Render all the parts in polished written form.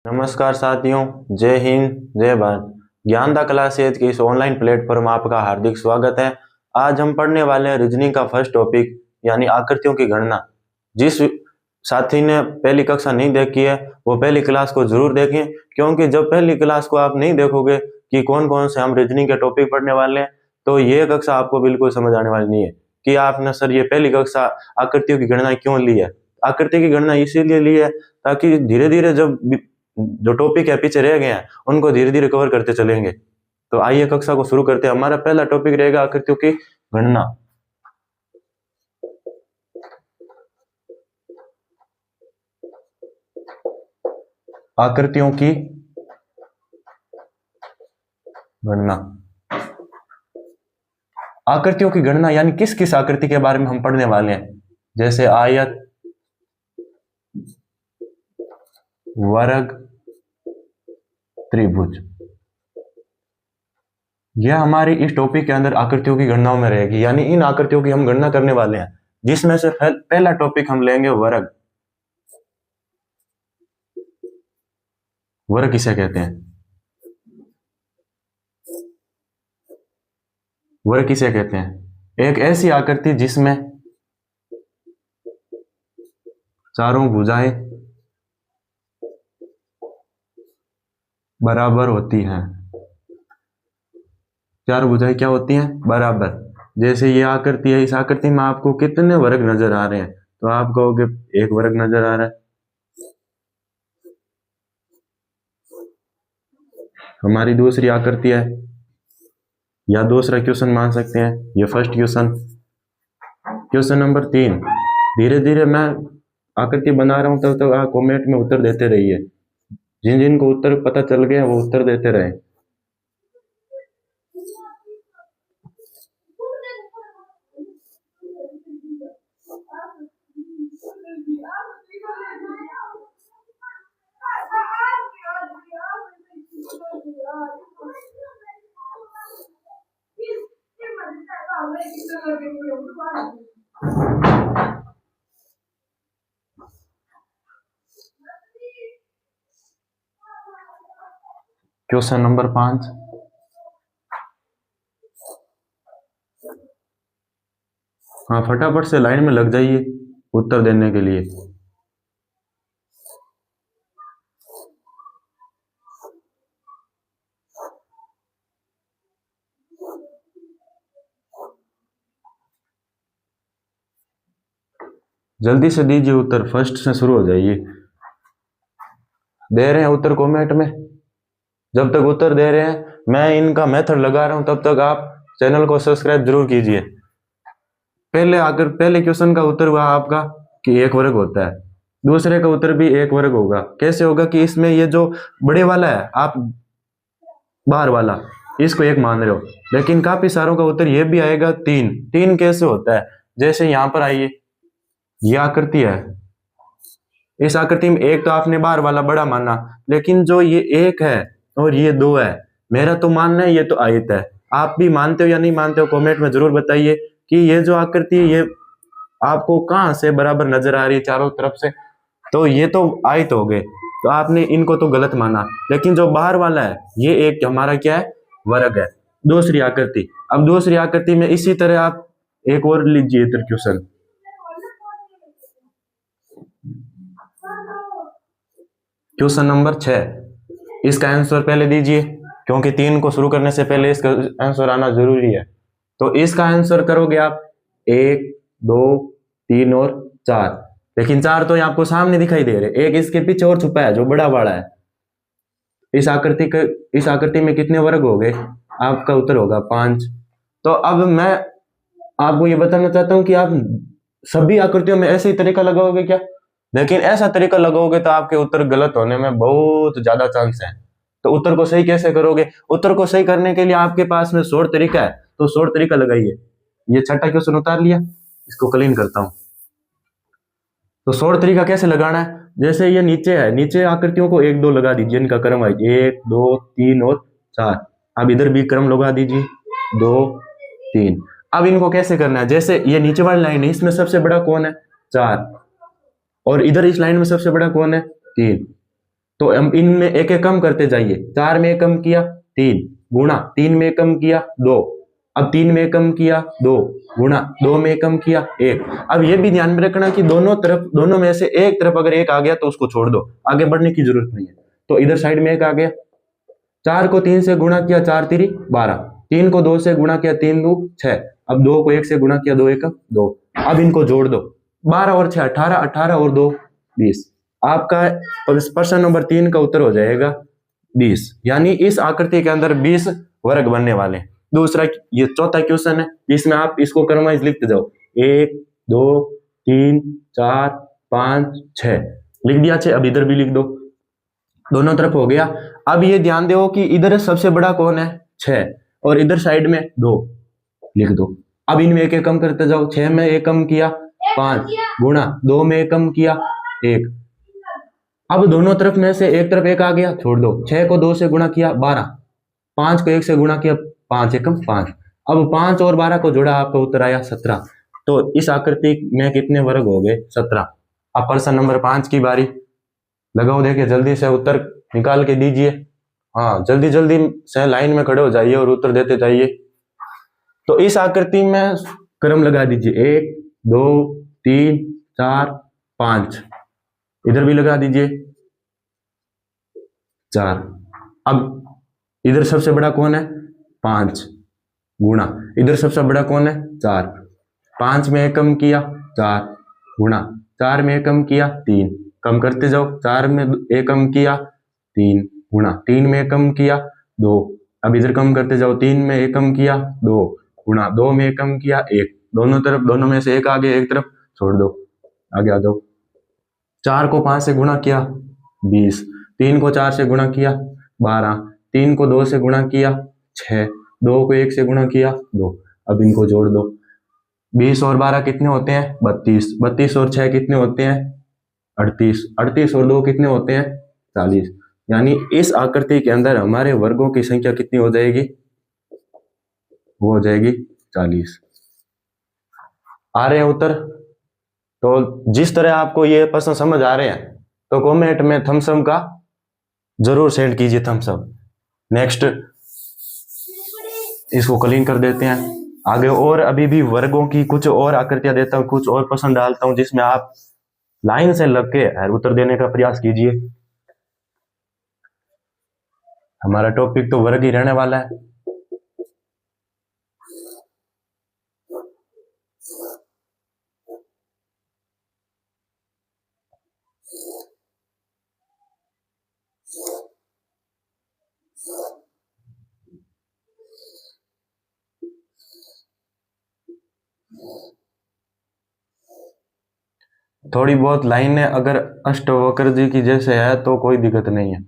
नमस्कार साथियों, जय हिंद, जय भारत। ज्ञानदा क्लासेज के इस ऑनलाइन प्लेटफॉर्म आपका हार्दिक स्वागत है। आज हम पढ़ने वाले हैं रीजनिंग का फर्स्ट टॉपिक यानी आकृतियों की गणना। जिस साथी ने पहली कक्षा नहीं देखी है वो पहली क्लास को जरूर देखें, क्योंकि जब पहली क्लास को आप नहीं देखोगे कि कौन कौन से हम रीजनिंग के टॉपिक पढ़ने वाले हैं तो ये कक्षा आपको बिल्कुल समझ आने वाली नहीं है कि आपने सर ये पहली कक्षा आकृतियों की गणना क्यों ली है। आकृति की गणना इसीलिए ली है ताकि धीरे धीरे जब जो टॉपिक है पीछे रह गए हैं उनको धीरे धीरे कवर करते चलेंगे। तो आइए कक्षा को शुरू करते हैं। हमारा पहला टॉपिक रहेगा आकृतियों की गणना। आकृतियों की गणना। आकृतियों की गणना यानी किस किस आकृति के बारे में हम पढ़ने वाले हैं, जैसे आयत, वर्ग, त्रिभुज। यह हमारी इस टॉपिक के अंदर आकृतियों की गणनाओं में रहेगी, यानी इन आकृतियों की हम गणना करने वाले हैं, जिसमें से पहला टॉपिक हम लेंगे वर्ग। वर्ग किसे कहते हैं? वर्ग किसे कहते हैं? एक ऐसी आकृति जिसमें चारों भुजाएं बराबर होती हैं। चारों भुजाएं क्या होती हैं? बराबर। जैसे ये आकृति है, इस आकृति में आपको कितने वर्ग नजर आ रहे हैं? तो आप कहोगे एक वर्ग नजर आ रहा है। हमारी दूसरी आकृति है, या दूसरा क्वेश्चन मान सकते हैं, ये फर्स्ट क्वेश्चन। Question number 3। धीरे धीरे मैं आकृति बना रहा हूं तब तक आप कमेंट में उत्तर देते रहिए। जिन जिन को उत्तर पता चल गए वो उत्तर देते रहे। Question number 5। हाँ, फटाफट से लाइन में लग जाइए उत्तर देने के लिए। जल्दी से दीजिए उत्तर, फर्स्ट से शुरू हो जाइए। दे रहे हैं उत्तर कमेंट में? जब तक उत्तर दे रहे हैं मैं इनका मेथड लगा रहा हूं तब तक आप चैनल को सब्सक्राइब जरूर कीजिए। पहले क्वेश्चन का उत्तर हुआ आपका कि एक वर्ग होता है, दूसरे का उत्तर भी एक वर्ग होगा। कैसे होगा कि इसमें ये जो बड़े वाला है, आप बाहर वाला इसको एक मान रहे हो, लेकिन काफी सारों का उत्तर ये भी आएगा 3। 3 कैसे होता है? जैसे यहां पर आइए, ये आकृति है, इस आकृति में एक तो आपने बाहर वाला बड़ा माना, लेकिन जो ये एक है और ये 2 है, मेरा तो मानना है ये तो आयत है। आप भी मानते हो या नहीं मानते हो कमेंट में जरूर बताइए कि ये जो आकृति है ये आपको कहां से बराबर नजर आ रही है चारों तरफ से। तो ये तो आयत हो गए, तो आपने इनको तो गलत माना, लेकिन जो बाहर वाला है ये एक हमारा क्या है? वर्ग है। दूसरी आकृति। अब दूसरी आकृति में इसी तरह आप एक और लीजिए इधर क्वेश्चन। Question number 6। इसका आंसर पहले दीजिए, क्योंकि 3 को शुरू करने से पहले इसका आंसर आना जरूरी है। तो इसका आंसर करोगे आप 1, 2, 3 और 4, लेकिन 4 तो आपको सामने दिखाई दे रहे, एक इसके पीछे और छुपा है जो बड़ा वाला है। इस आकृति में कितने वर्ग हो गए? आपका उत्तर होगा 5। तो अब मैं आपको ये बताना चाहता हूं कि आप सभी आकृतियों में ऐसे ही तरीका लगाओगे क्या? लेकिन ऐसा तरीका लगाओगे तो आपके उत्तर गलत होने में बहुत ज्यादा चांस है। तो उत्तर को सही कैसे करोगे? उत्तर को सही करने के लिए आपके पास में शॉर्ट तरीका है, तो शॉर्ट तरीका लगाइए। ये छठा क्वेश्चन उतार लिया, इसको क्लीन करता हूं। तो शॉर्ट तरीका कैसे लगाना है? जैसे ये नीचे है, नीचे आकृतियों को 1, 2 लगा दीजिए, इनका क्रम है 1, 2, 3 और 4। अब इधर भी क्रम लगा दीजिए 2, 3। अब इनको कैसे करना है? जैसे ये नीचे वाली लाइन है, इसमें सबसे बड़ा कौन है? 4, और इधर इस लाइन में सबसे बड़ा कौन है? 3। तो हम इनमें एक एक कम करते जाइए। 4 में एक कम किया 3 गुणा 3 में एक कम किया 2, अब 3 में एक कम किया 2 गुणा 2 में एक कम किया 1। अब ये भी ध्यान में रखना कि दोनों में से एक तरफ अगर एक आ गया तो उसको छोड़ दो, आगे बढ़ने की जरूरत नहीं है। तो इधर साइड में एक आ गया, 4 को 3 से गुणा किया 4 3 12, 3 को 2 से गुणा किया 3 2 6, अब 2 को 1 से गुणा किया 2 1 2। अब इनको जोड़ दो, 12 और 6 18, 18 और 2 20। आपका प्रश्न नंबर 3 का उत्तर हो जाएगा 20, यानी इस आकृति के अंदर 20 वर्ग बनने वाले। दूसरा ये चौथा क्वेश्चन है, इसमें आप इसको क्रमवाइज लिखते जाओ, 1 2 3 4 5 6 लिख दिया 6। अब इधर भी लिख दो, दोनों तरफ हो गया। अब ये ध्यान दो कि इधर सबसे बड़ा कौन है 6 और इधर साइड में 2 लिख दो। अब इनमें एक एक कम करते जाओ, 6 में एक कम किया 5 गुणा 2 में एक कम किया 1। अब दोनों तरफ में से एक तरफ एक आ गया, छोड़ दो। 6 को 2 से गुणा किया 12, 5 को 1 से गुणा किया 5 एकम 5। अब 5 और 12 को जोड़ा, आपका उत्तर आया 17। तो इस आकृति में कितने वर्ग हो गए 17। अब प्रश्न नंबर 5 की बारी, लगाओ, देखिए जल्दी से उत्तर निकाल के दीजिए। हाँ जल्दी जल्दी से लाइन में खड़े हो जाइए और उत्तर देते जाइए। तो इस आकृति में क्रम लगा दीजिए, 1 2 3 4 5, इधर भी लगा दीजिए 4। अब इधर सबसे बड़ा कौन है 5 गुणा इधर सबसे बड़ा कौन है 4, 5 में एक कम किया 4 गुणा 4 में एक कम किया 3, कम करते जाओ, 4 में एक कम किया 3 गुणा 3 में एक कम किया 2, अब इधर कम करते जाओ, 3 में एक कम किया 2 गुणा 2 में एक कम किया 1। दोनों तरफ, दोनों में से एक आगे एक तरफ छोड़ दो, आगे आ जाओ। 4 को 5 से गुणा किया 20, 3 को 4 से गुणा किया 12, 3 को 2 से गुणा किया 6, 2 को 1 से गुणा किया 2। अब इनको जोड़ दो, 20 और 12 कितने होते हैं 32, 32 और 6 कितने होते हैं 38, 38 और 2 कितने होते हैं 40। यानी इस आकृति के अंदर हमारे वर्गों की संख्या कितनी हो जाएगी, वो हो जाएगी 40। आ रहे हैं उत्तर? तो जिस तरह आपको ये प्रश्न समझ आ रहे हैं तो कमेंट में थम्स अप का जरूर सेंड कीजिए, थम्स अप। नेक्स्ट इसको क्लीन कर देते हैं आगे, और अभी भी वर्गों की कुछ और आकृतियां देता हूं, कुछ और प्रश्न डालता हूं जिसमें आप लाइन से लग के उत्तर देने का प्रयास कीजिए। हमारा टॉपिक तो वर्ग ही रहने वाला है। थोड़ी बहुत लाइनें अगर अष्टवक्र जी की जैसे है तो कोई दिक्कत नहीं है,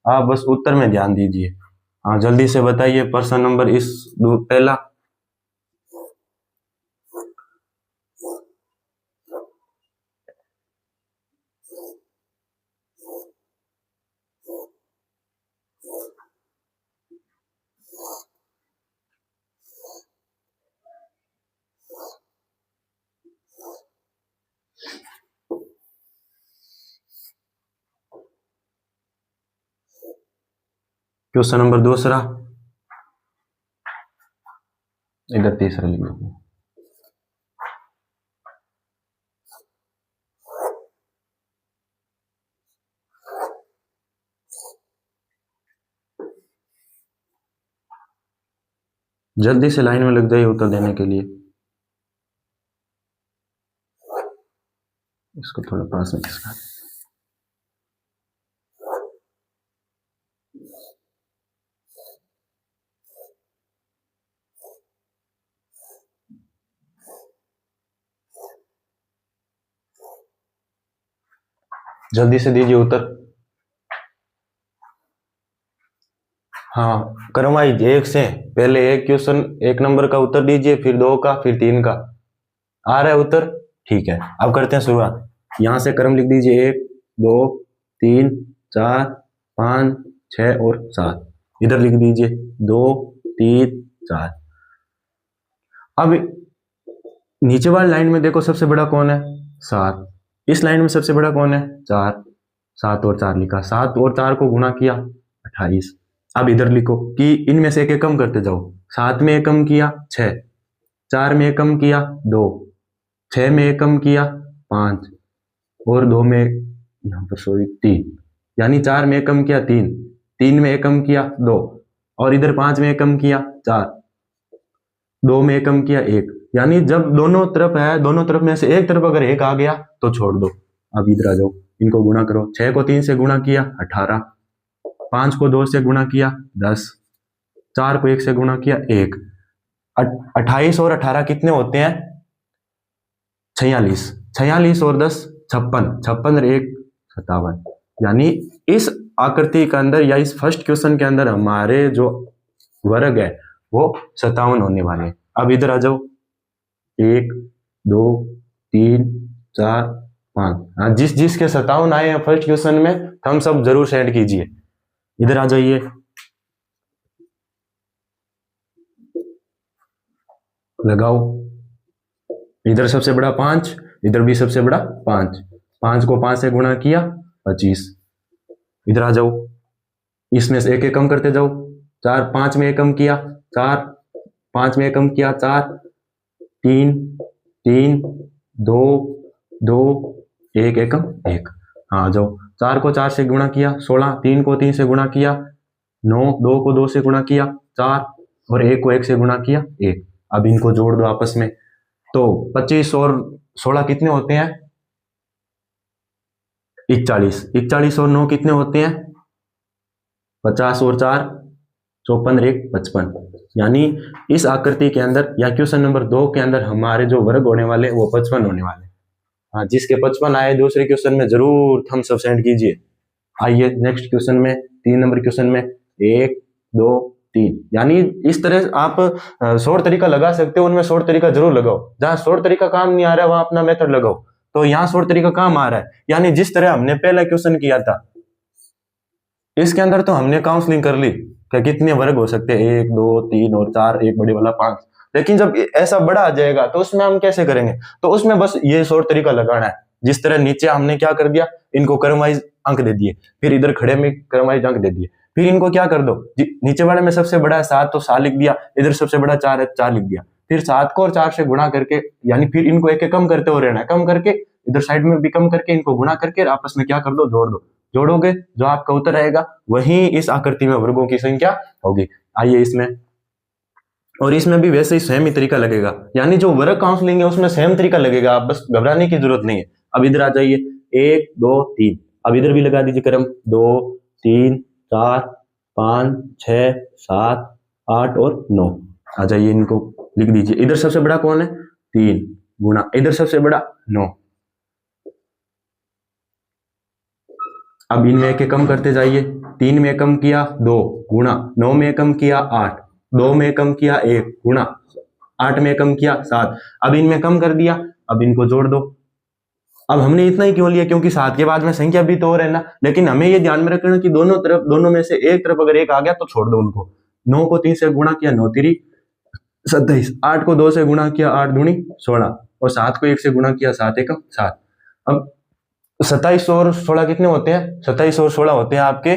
आप बस उत्तर में ध्यान दीजिए। हाँ जल्दी से बताइए प्रश्न नंबर इस पहला। क्वेश्चन नंबर दूसरा, इधर तीसरा लिख लो। जल्दी से लाइन में लग जाइए उत्तर देने के लिए। इसको थोड़ा पास में खिसका, जल्दी से दीजिए उत्तर। हाँ क्रमवाइज एक से, पहले एक क्वेश्चन 1 नंबर का उत्तर दीजिए, फिर 2 का, फिर 3 का। आ रहा है उत्तर? ठीक है, अब करते हैं शुरुआत। यहां से क्रम लिख दीजिए 1 2 3 4 5 6 और 7। इधर लिख दीजिए 2 3 4। अब नीचे वाली लाइन में देखो सबसे बड़ा कौन है 7, इस लाइन में सबसे बड़ा कौन है 4, 7 और 4 लिखा, 7 और 4 को गुणा किया 28। अब इधर लिखो कि इनमें से एक कम करते जाओ। 7 में एक कम किया 6, 4 में एक कम किया 2, 6 में एक कम किया 5 और 2 में यहाँ पर 3, यानी 4 में एक कम किया 3, 3 में एक कम किया 2 और इधर 5 में एक कम किया 4, 2 में एक कम किया 1, यानी जब दोनों तरफ है, दोनों तरफ में से एक तरफ अगर एक आ गया तो छोड़ दो। अब इधर आ जाओ, इनको गुणा करो। 6 को 3 से गुणा किया 18, 5 को 2 से गुणा किया 10, 4 को 1 से गुणा किया 1। 28 और 18 कितने होते हैं? 46, 46 और 10 56, 56 और 1 57। यानी इस आकृति के अंदर या इस फर्स्ट क्वेश्चन के अंदर हमारे जो वर्ग है वो 57 होने वाले हैं। अब इधर आ जाओ, 1 2 3 4 5, हाँ जिस जिसके 57 आए हैं फर्स्ट क्वेश्चन में हम सब जरूर सेंड कीजिए। इधर आ जाइए, लगाओ। इधर सबसे बड़ा 5, इधर भी सबसे बड़ा 5, 5 को 5 से गुणा किया 25। इधर आ जाओ, इसमें से एक कम करते जाओ। 4, 5 में एक कम किया 4, 5 में एक कम किया 4, 3 3 2 2 1 एकम 1। हाँ जाओ, 4 को 4 से गुणा किया 16, 3 को 3 से गुणा किया 9, 2 को 2 से गुणा किया 4 और 1 को 1 से गुणा किया 1। अब इनको जोड़ दो आपस में, तो 25 और 16 कितने होते हैं? 41। 41 और 9 कितने होते हैं? 50 और 4 54 और 1 55। यानी इस आकृति के अंदर या क्वेश्चन नंबर 2 के अंदर हमारे जो वर्ग होने वाले वो 55 होने वाले। हाँ, जिसके 55 आए दूसरे क्वेश्चन में जरूर थम्स अप सेंड कीजिए। आइए नेक्स्ट क्वेश्चन में, 3 नंबर क्वेश्चन में 1 2 3। यानी इस तरह आप शॉर्ट तरीका लगा सकते हो, उनमें शॉर्ट तरीका जरूर लगाओ। जहां शॉर्ट तरीका काम नहीं आ रहा है वहां अपना मेथड लगाओ। तो यहाँ शॉर्ट तरीका काम आ रहा है, यानी जिस तरह हमने पहला क्वेश्चन किया था इसके अंदर तो हमने काउंसलिंग कर ली कि कितने वर्ग हो सकते हैं, 1 2 3 और 4, एक बड़े वाला 5। लेकिन जब ऐसा बड़ा आ जाएगा तो उसमें हम कैसे करेंगे? तो उसमें बस ये शॉर्ट तरीका लगाना है। जिस तरह नीचे हमने क्या कर दिया, इनको क्रम वाइज अंक दे दिए, फिर इधर खड़े में क्रम वाइज अंक दे दिए, फिर इनको क्या कर दो, नीचे वाले में सबसे बड़ा है 7 तो 7 लिख दिया, इधर सबसे बड़ा 4 है 4 लिख दिया, फिर 7 को और 4 से गुणा करके, यानी फिर इनको एक एक कम करते हो रहना है, कम करके इधर साइड में भी कम करके इनको गुणा करके आपस में क्या कर दो, जोड़ दो। जोड़ोगे जो आपका उत्तर आएगा वही इस आकृति में वर्गों की संख्या होगी। आइए इसमें, और इसमें भी वैसे ही सेम ही तरीका लगेगा, यानी जो वर्ग काउंसलिंग है उसमें सेम तरीका लगेगा, आप बस घबराने की जरूरत नहीं है। अब इधर आ जाइए, 1 2 3, अब इधर भी लगा दीजिए क्रम, 2 3 4 5 6 7 8 और 9। आ जाइए, इनको लिख दीजिए। इधर सबसे बड़ा कौन है? 3 गुणा इधर सबसे बड़ा 9। अब इनमें एक कम करते जाइए, 3 में कम किया 2 गुणा 9 में कम किया 8, 2 में कम किया 1 गुणा 8 में कम किया 7। अब इनमें कम कर दिया, अब इनको जोड़ दो। अब हमने इतना ही क्यों लिया? क्योंकि 7 के बाद में संख्या भी तो और है ना, लेकिन हमें ये ध्यान में रखना कि दोनों तरफ, दोनों में से एक तरफ अगर एक आ गया तो छोड़ दो उनको। 9 को 3 से गुणा किया 9 3 27, 8 को 2 से गुणा किया 8 दूनी 16 और 7 को 1 से गुणा किया 7 एकम 7। अब 27 और 16 कितने होते हैं? 27 और 16 होते हैं आपके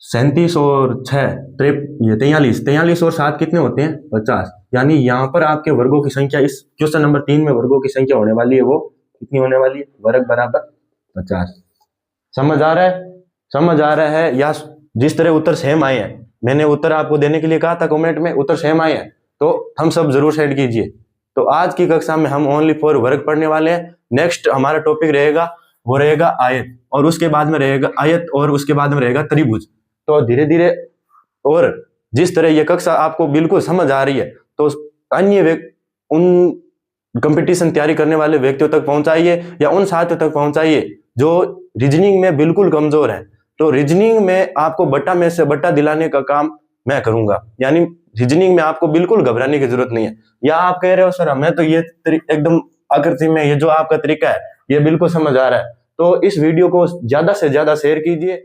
37 और 6 43, 43 और 7 कितने होते हैं? 50। यानी यहाँ पर आपके वर्गों की संख्या, इस क्वेश्चन नंबर 3 में वर्गों की संख्या होने वाली है वो कितनी होने वाली है? वर्ग बराबर 50। समझ आ रहा है? समझ आ रहा है? या जिस तरह उत्तर सेम आए हैं, मैंने उत्तर आपको देने के लिए कहा था कमेंट में, उत्तर सेम आए हैं तो हम सब जरूर सेंड कीजिए। तो आज की कक्षा में हम ओनली फॉर वर्ग पढ़ने वाले हैं। नेक्स्ट हमारा टॉपिक रहेगा, वो रहेगा आयत, और उसके बाद में रहेगा आयत, और उसके बाद में रहेगा त्रिभुज। तो धीरे धीरे, और जिस तरह ये कक्षा आपको बिल्कुल समझ आ रही है तो अन्य उन कंपटीशन तैयारी करने वाले व्यक्तियों तक पहुंचाइए, या उन साथियों तक पहुंचाइए जो रीजनिंग में बिल्कुल कमजोर है। तो रीजनिंग में आपको बट्टा में से बट्टा दिलाने का काम मैं करूंगा, यानी रीजनिंग में आपको बिल्कुल घबराने की जरूरत नहीं है। या आप कह रहे हो सर हमें तो ये एकदम आकृति में ये जो आपका तरीका है ये बिल्कुल समझ आ रहा है, तो इस वीडियो को ज्यादा से ज्यादा शेयर कीजिए।